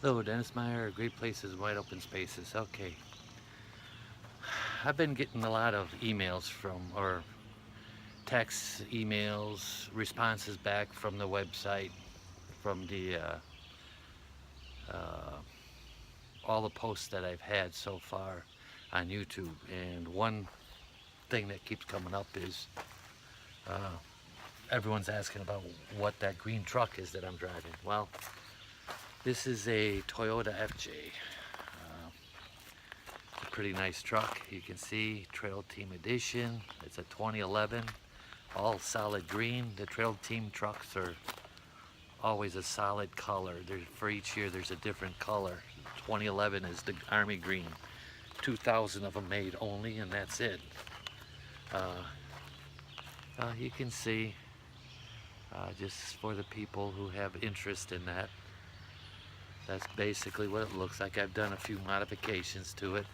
Hello, Dennis Meyer, Great Places, Wide Open Spaces. Okay, I've been getting a lot of emails from, or texts, emails, responses back from the website, from the uh, all the posts that I've had so far on YouTube. And one thing that keeps coming up is uh, everyone's asking about what that green truck is that I'm driving. Well, this is a Toyota FJ. It's a pretty nice truck. You can see Trail Team Edition. It's a 2011, all solid green. The Trail Team trucks are always a solid color. For each year there's a different color. 2011 is the Army Green. 2,000 of them made only, and that's it. Uh, you can see, just for the people who have interest in that, that's basically what it looks like. I've done a few modifications to it.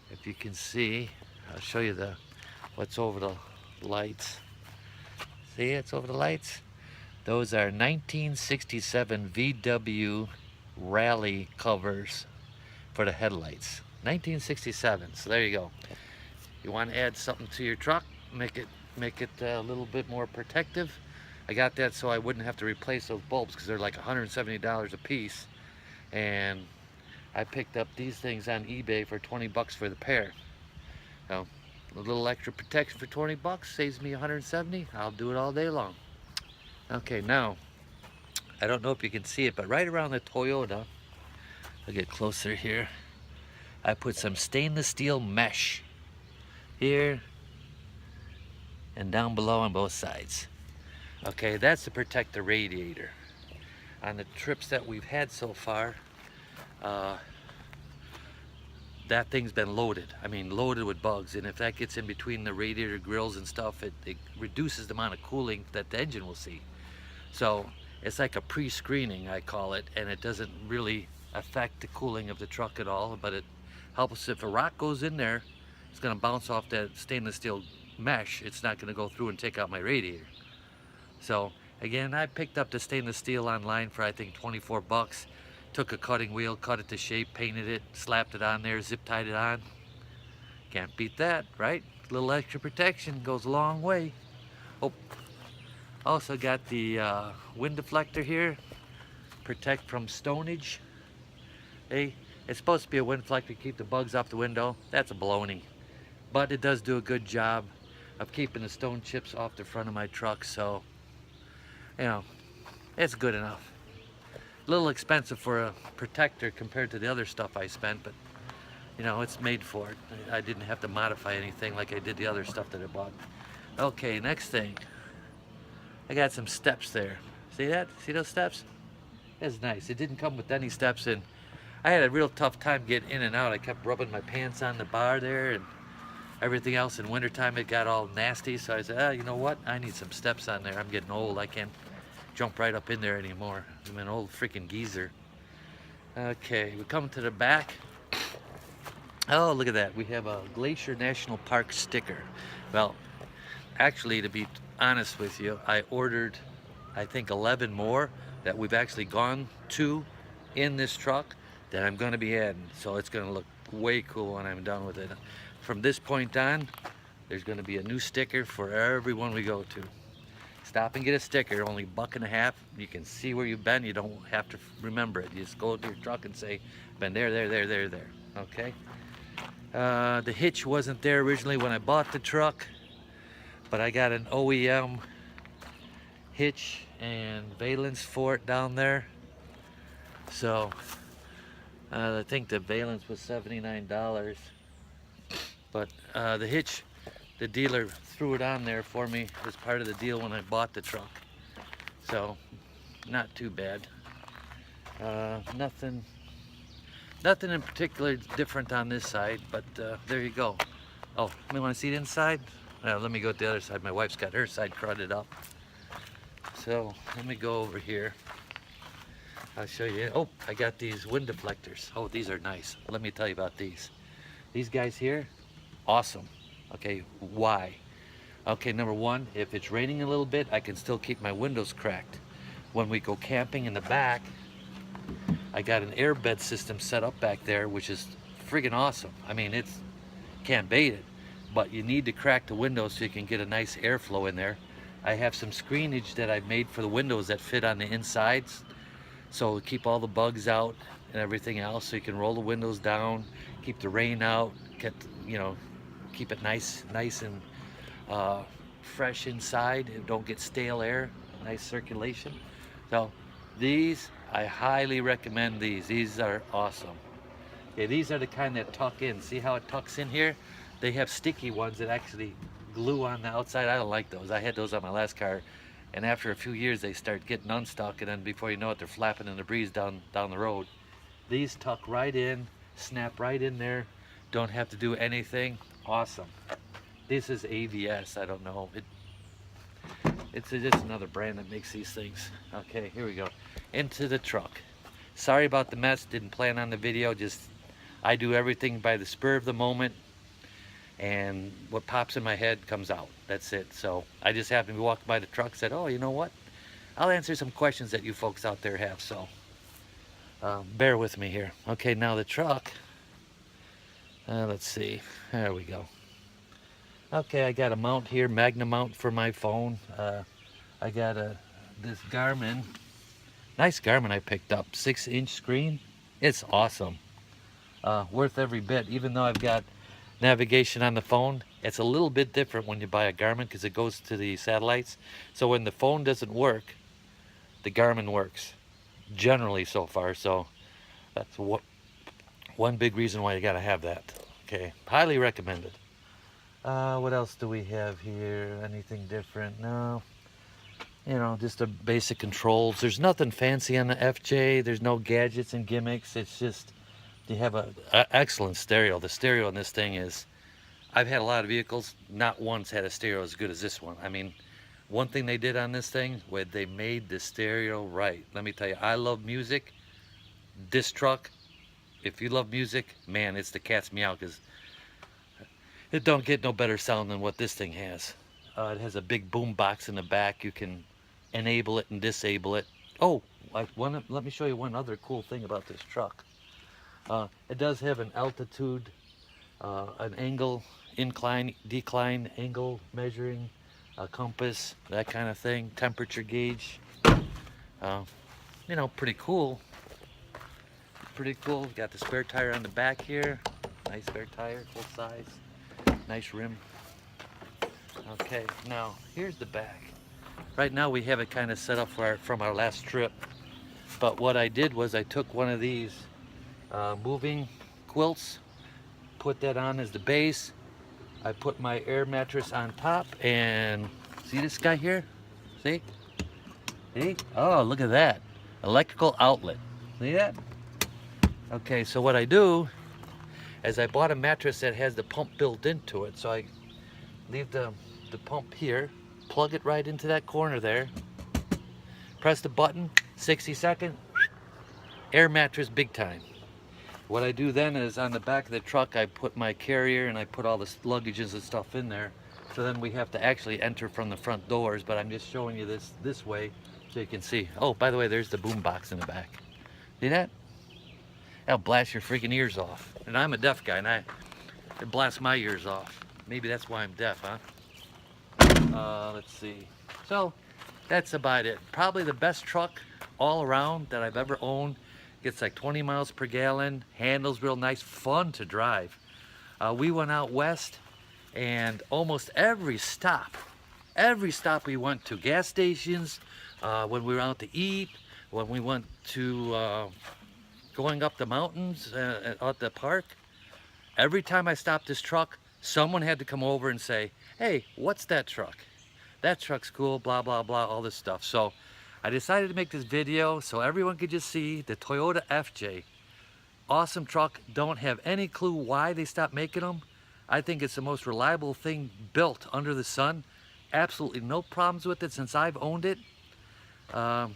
If you can see, I'll show you what's over the lights. See, it's over the lights. Those are 1967 VW Rally covers for the headlights. 1967. So there you go. You want to add something to your truck, make it a little bit more protective. I got that so I wouldn't have to replace those bulbs, because they're like $170 a piece, and I picked up these things on eBay for 20 bucks for the pair. Now, a little extra protection for 20 bucks saves me 170. I'll do it all day long. Okay, now, I don't know if you can see it, but right around the Toyota, I'll get closer here, I put some stainless steel mesh here and down below on both sides. Okay, that's to protect the radiator. On the trips that we've had so far, that thing's been loaded. I mean, loaded with bugs, and if that gets in between the radiator grills and stuff, it reduces the amount of cooling that the engine will see. So it's like a pre-screening, I call it, and it doesn't really affect the cooling of the truck at all, but it helps. If a rock goes in there, it's gonna bounce off that stainless steel mesh. It's not gonna go through and take out my radiator. So again, I picked up the stainless steel online for I think 24 bucks. Took a cutting wheel, cut it to shape, painted it, slapped it on there, zip tied it on. Can't beat that, right? A little extra protection goes a long way. Oh, also got the wind deflector here, protect from stonage. Hey, it's supposed to be a wind deflector to keep the bugs off the window. That's a baloney, but it does do a good job of keeping the stone chips off the front of my truck. So, you know, it's good enough. A little expensive for a protector compared to the other stuff I spent, but you know, it's made for it. I didn't have to modify anything like I did the other stuff that I bought. Okay, next thing. I got some steps there. See that? See those steps? That's nice. It didn't come with any steps, and I had a real tough time getting in and out. I kept rubbing my pants on the bar there and everything else. In wintertime it got all nasty, so I said, you know what? I need some steps on there. I'm getting old. I can't jump right up in there anymore. I'm an old freaking geezer. Okay, we come to the back. Oh, look at that. We have a Glacier National Park sticker. Well, actually, to be honest with you, I ordered, I think, 11 more that we've actually gone to in this truck that I'm going to be adding. So it's going to look way cool when I'm done with it. From this point on, there's going to be a new sticker for everyone we go to. Stop and get a sticker, only $1.50. You can see where you've been. You don't have to remember it. You just go to your truck and say, been there, there. Okay? The hitch wasn't there originally when I bought the truck, but I got an OEM hitch and valence for it down there. So I think the valence was $79, but the hitch, the dealer threw it on there for me as part of the deal when I bought the truck. So not too bad. Nothing in particular different on this side, but there you go. Oh, you want to see the inside? Let me go to the other side. My wife's got her side crowded up. So let me go over here. I'll show you. Oh, I got these wind deflectors. Oh, these are nice. Let me tell you about these. These guys here, awesome. Okay, why? Okay, number one, if it's raining a little bit, I can still keep my windows cracked. When we go camping in the back, I got an airbed system set up back there, which is friggin' awesome. I mean, it's can't beat it, but you need to crack the windows so you can get a nice airflow in there. I have some screenage that I've made for the windows that fit on the insides, so keep all the bugs out and everything else, so you can roll the windows down, keep the rain out, get, you know, keep it nice and fresh inside, and don't get stale air, nice circulation. So these, I highly recommend these. These are awesome. Okay, these are the kind that tuck in. See how it tucks in here? They have sticky ones that actually glue on the outside. I don't like those. I had those on my last car, and after a few years they start getting unstuck, and then before you know it, they're flapping in the breeze down the road. These tuck right in, snap right in there, don't have to do anything. Awesome. This is AVS. I don't know, it's just another brand that makes these things. Okay, here we go into the truck. Sorry about the mess, didn't plan on the video. Just I do everything by the spur of the moment, and what pops in my head comes out. That's it. So I just happened to be walking by the truck, said, oh, you know what, I'll answer some questions that you folks out there have, so bear with me here. Okay, now the truck, let's see, there we go. Okay, I got a mount here, Magna mount for my phone. I got this Garmin, nice Garmin I picked up, 6-inch screen. It's awesome, worth every bit. Even though I've got navigation on the phone, it's a little bit different when you buy a Garmin because it goes to the satellites. So when the phone doesn't work, the Garmin works, generally so far. So that's one big reason why you got to have that. Okay, highly recommended. What else do we have here? Anything different? No. You know, just the basic controls. There's nothing fancy on the FJ. There's no gadgets and gimmicks. It's just, you have a excellent stereo. The stereo in this thing is, I've had a lot of vehicles, not once had a stereo as good as this one. I mean, one thing they did on this thing, where they made the stereo right. Let me tell you, I love music. This truck, if you love music, man, it's the cat's meow, because it don't get no better sound than what this thing has. It has a big boom box in the back. You can enable it and disable it. Oh, let me show you one other cool thing about this truck. It does have an altitude, an angle, incline, decline, angle measuring, a compass, that kind of thing, temperature gauge. You know, pretty cool. Pretty cool. Got the spare tire on the back here. Nice spare tire, full size. Nice rim. Okay, now here's the back. Right now we have it kind of set up from our last trip. But what I did was I took one of these moving quilts, put that on as the base. I put my air mattress on top, and see this guy here? See? See? Oh, look at that. Electrical outlet. See that? Okay, so what I do is I bought a mattress that has the pump built into it. So I leave the pump here, plug it right into that corner there, press the button, 60 seconds, air mattress big time. What I do then is on the back of the truck, I put my carrier and I put all the luggages and stuff in there. So then we have to actually enter from the front doors, but I'm just showing you this way so you can see. Oh, by the way, there's the boom box in the back. See that? That'll blast your freaking ears off. And I'm a deaf guy, and it blasts my ears off. Maybe that's why I'm deaf, huh? Let's see. So that's about it. Probably the best truck all around that I've ever owned. Gets like 20 miles per gallon, handles real nice, fun to drive. We went out west, and almost every stop we went to, gas stations, when we were out to eat, when we went to going up the mountains at the park, every time I stopped this truck, someone had to come over and say, hey, what's that truck? That truck's cool, blah, blah, blah, all this stuff. So I decided to make this video so everyone could just see the Toyota FJ. Awesome truck. Don't have any clue why they stopped making them. I think it's the most reliable thing built under the sun. Absolutely no problems with it since I've owned it. I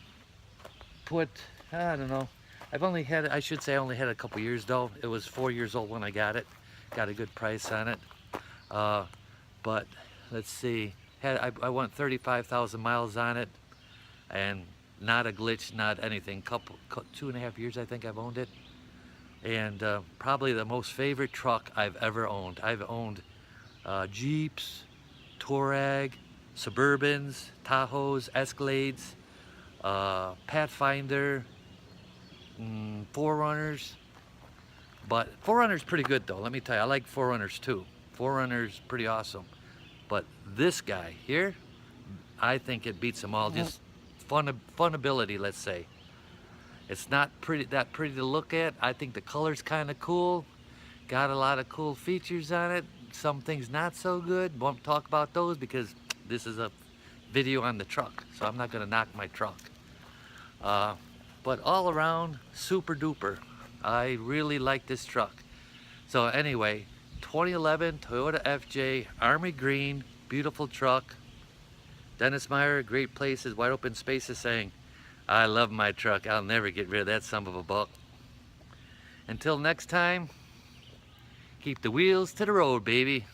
don't know. I've only had it, I should say I only had it a couple years though. It was 4 years old when I got it. Got a good price on it. But let's see. I went 35,000 miles on it. And not a glitch, not anything. 2.5 years I think I've owned it. And probably the most favorite truck I've ever owned. I've owned Jeeps, Touareg, Suburbans, Tahoes, Escalades, Pathfinder, 4Runners. But 4Runner's pretty good though, let me tell you. I like 4Runners too. 4Runner's pretty awesome. But this guy here, I think it beats them all. Just funability, let's say. It's not that pretty to look at. I think the color's kind of cool. Got a lot of cool features on it. Some things not so good. Won't talk about those because this is a video on the truck, so I'm not gonna knock my truck. But all around, super duper. I really like this truck. So anyway, 2011 Toyota FJ, Army Green, beautiful truck. Dennis Meyer, Great Places, Wide Open Spaces, saying, I love my truck. I'll never get rid of that son of a buck. Until next time, keep the wheels to the road, baby.